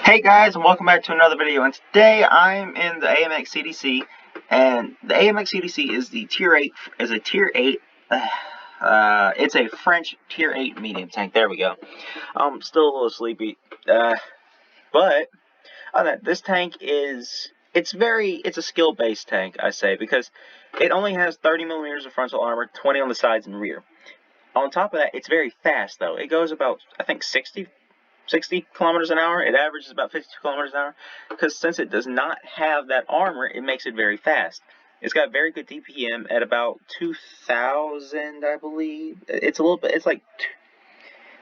Hey guys, and welcome back to another video. And today I'm in the AMX CDC, and the AMX CDC is the tier 8. Is a tier 8. It's a French tier 8 medium tank. There we go. I'm still a little sleepy, but this tank is it's a skill based tank, I say, because it only has 30 millimeters of frontal armor, 20 on the sides and rear. On top of that, it's very fast though. It goes about, I think, 60 kilometers an hour. It averages about 52 kilometers an hour, because since it does not have that armor, it makes it very fast. It's got very good DPM at about 2,000, I believe. It's a little bit, it's like,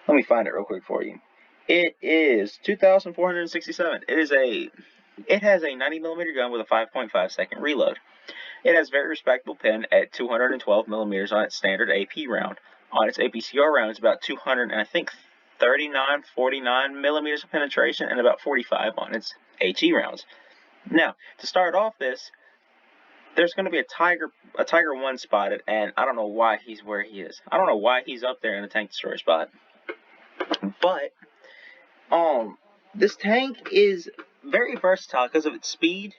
let me find it real quick for you. It is 2,467. It has a 90 millimeter gun with a 5.5 second reload. It has very respectable pen at 212 millimeters on its standard AP round. On its APCR round, it's about 200, and I think 39, 49 millimeters of penetration, and about 45 on its HE rounds. Now, to start off this, there's going to be a Tiger 1 spotted, and I don't know why he's where he is. I don't know why he's up there in the tank destroyer spot. But, this tank is very versatile because of its speed.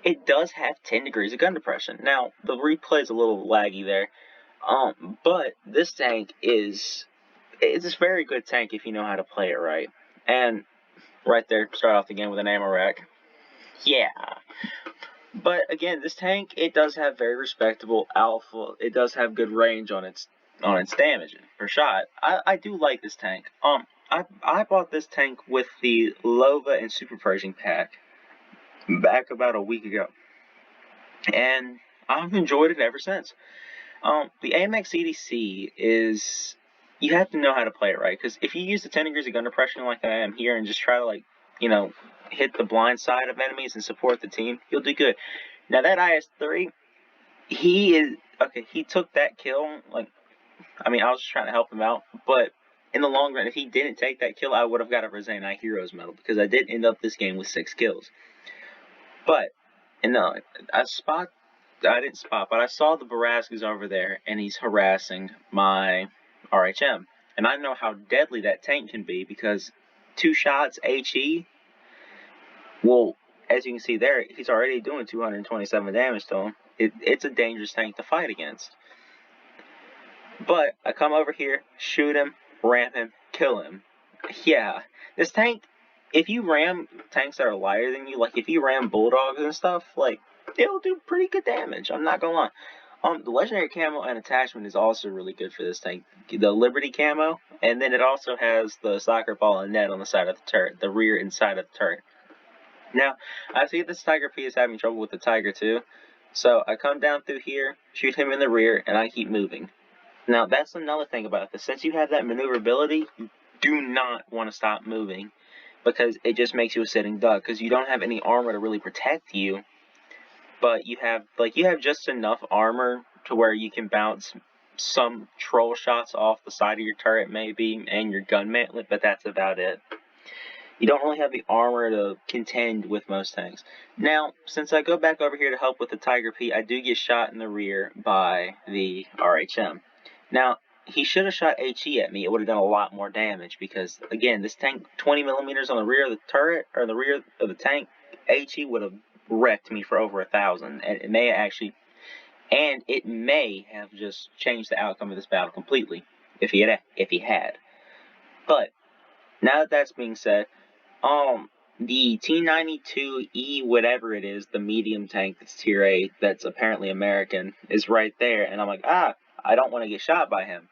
It does have 10 degrees of gun depression. Now, the replay is a little laggy there, but this tank it's a very good tank if you know how to play it right. And right there, start off again with an ammo rack. Yeah. But again, this tank, it does have very respectable alpha. It does have good range on its damage per shot. I do like this tank. I bought this tank with the Lova and Super Pershing pack back about a week ago, and I've enjoyed it ever since. The AMX CDC is, you have to know how to play it right, because if you use the 10 degrees of gun depression like I am here and just try to hit the blind side of enemies and support the team, you'll do good. Now that IS-3, he took that kill, I was just trying to help him out, but in the long run, if he didn't take that kill, I would have got a Rezai Heroes medal, because I did end up this game with 6 kills. But, I didn't spot, but I saw the Barascas over there, and he's harassing my RHM. And I know how deadly that tank can be, because 2 shots HE, well, as you can see there, he's already doing 227 damage to him. It's a dangerous tank to fight against. But I come over here, shoot him, ram him, kill him. Yeah, this tank, if you ram tanks that are lighter than you, like if you ram Bulldogs and stuff, it'll do pretty good damage. I'm not gonna lie. The legendary camo and attachment is also really good for this tank. The Liberty camo, and then it also has the soccer ball and net on the side of the turret, the rear and side of the turret. Now, I see this Tiger P is having trouble with the Tiger too, so I come down through here, shoot him in the rear, and I keep moving. Now, that's another thing about this. Since you have that maneuverability, you do not want to stop moving, because it just makes you a sitting duck, because you don't have any armor to really protect you. But you have just enough armor to where you can bounce some troll shots off the side of your turret maybe, and your gun mantlet, but that's about it. You don't really have the armor to contend with most tanks. Now, since I go back over here to help with the Tiger P, I do get shot in the rear by the RHM. Now, he should have shot HE at me. It would have done a lot more damage, because, again, this tank, 20 millimeters on the rear of the turret, or the rear of the tank, HE would have wrecked me for over 1,000, and it may have just changed the outcome of this battle completely if he had. But now that that's being said, the T92E whatever it is, the medium tank that's tier 8, that's apparently American, is right there, and I'm like, I don't want to get shot by him.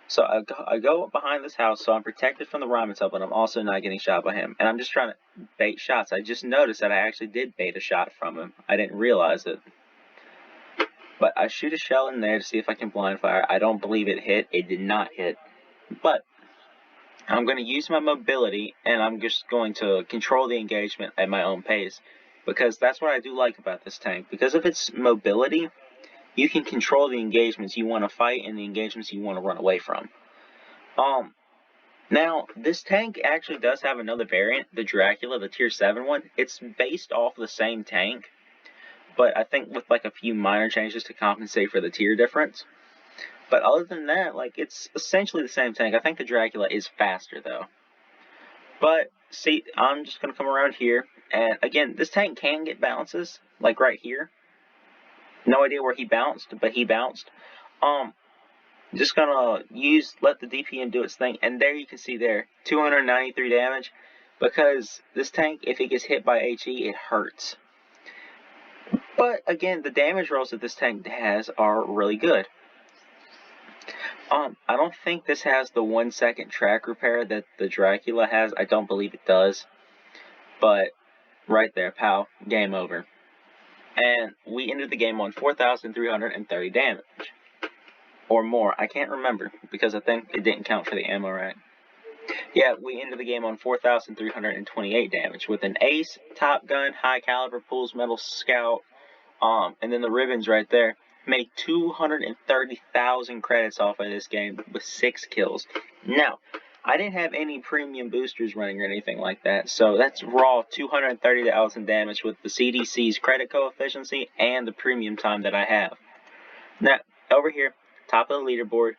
So I go behind this house, so I'm protected from the Rheinmetall, but I'm also not getting shot by him. And I'm just trying to bait shots. I just noticed that I actually did bait a shot from him. I didn't realize it. But I shoot a shell in there to see if I can blind fire. I don't believe it hit. It did not hit. But I'm going to use my mobility, and I'm just going to control the engagement at my own pace, because that's what I do like about this tank. Because of its mobility, you can control the engagements you want to fight and the engagements you want to run away from. Now, this tank actually does have another variant, the Dracula, the tier 7 one. It's based off the same tank, but I think with a few minor changes to compensate for the tier difference. But other than that, it's essentially the same tank. I think the Dracula is faster, though. But see, I'm just gonna come around here, and again, this tank can get bounces, like right here. No idea where he bounced, but he bounced. Just gonna let the DPM do its thing, and there you can see there, 293 damage, because this tank, if it gets hit by HE, it hurts. But again, the damage rolls that this tank has are really good. I don't think this has the 1 second track repair that the Dracula has. I don't believe it does. But right there, pal, game over. And we ended the game on 4,330 damage. Or more. I can't remember because I think it didn't count for the ammo, right? Yeah, we ended the game on 4,328 damage with an ace, top gun, high caliber, pulls metal scout, and then the ribbons right there. Made 230,000 credits off of this game with 6 kills. Now, I didn't have any premium boosters running or anything like that, so that's raw 230,000 damage with the CDC's credit coefficient and the premium time that I have. Now, over here, top of the leaderboard,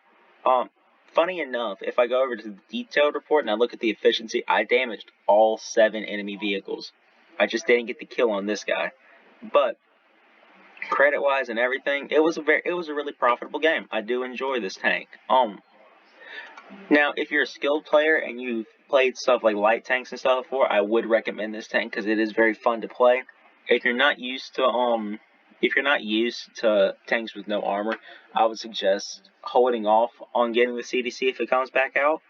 funny enough, if I go over to the detailed report and I look at the efficiency, I damaged all 7 enemy vehicles. I just didn't get the kill on this guy. But credit wise and everything, it was a really profitable game. I do enjoy this tank. Now if you're a skilled player and you've played stuff like light tanks and stuff before, I would recommend this tank because it is very fun to play. If you're not used to tanks with no armor, I would suggest holding off on getting the CDC if it comes back out,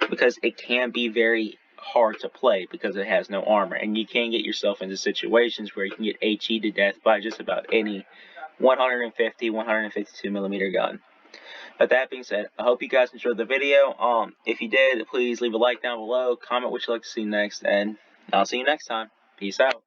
because it can be very hard to play because it has no armor, and you can get yourself into situations where you can get HE to death by just about any 150, 152 millimeter gun. But that being said, I hope you guys enjoyed the video. If you did, please leave a like down below, comment what you'd like to see next, and I'll see you next time. Peace out.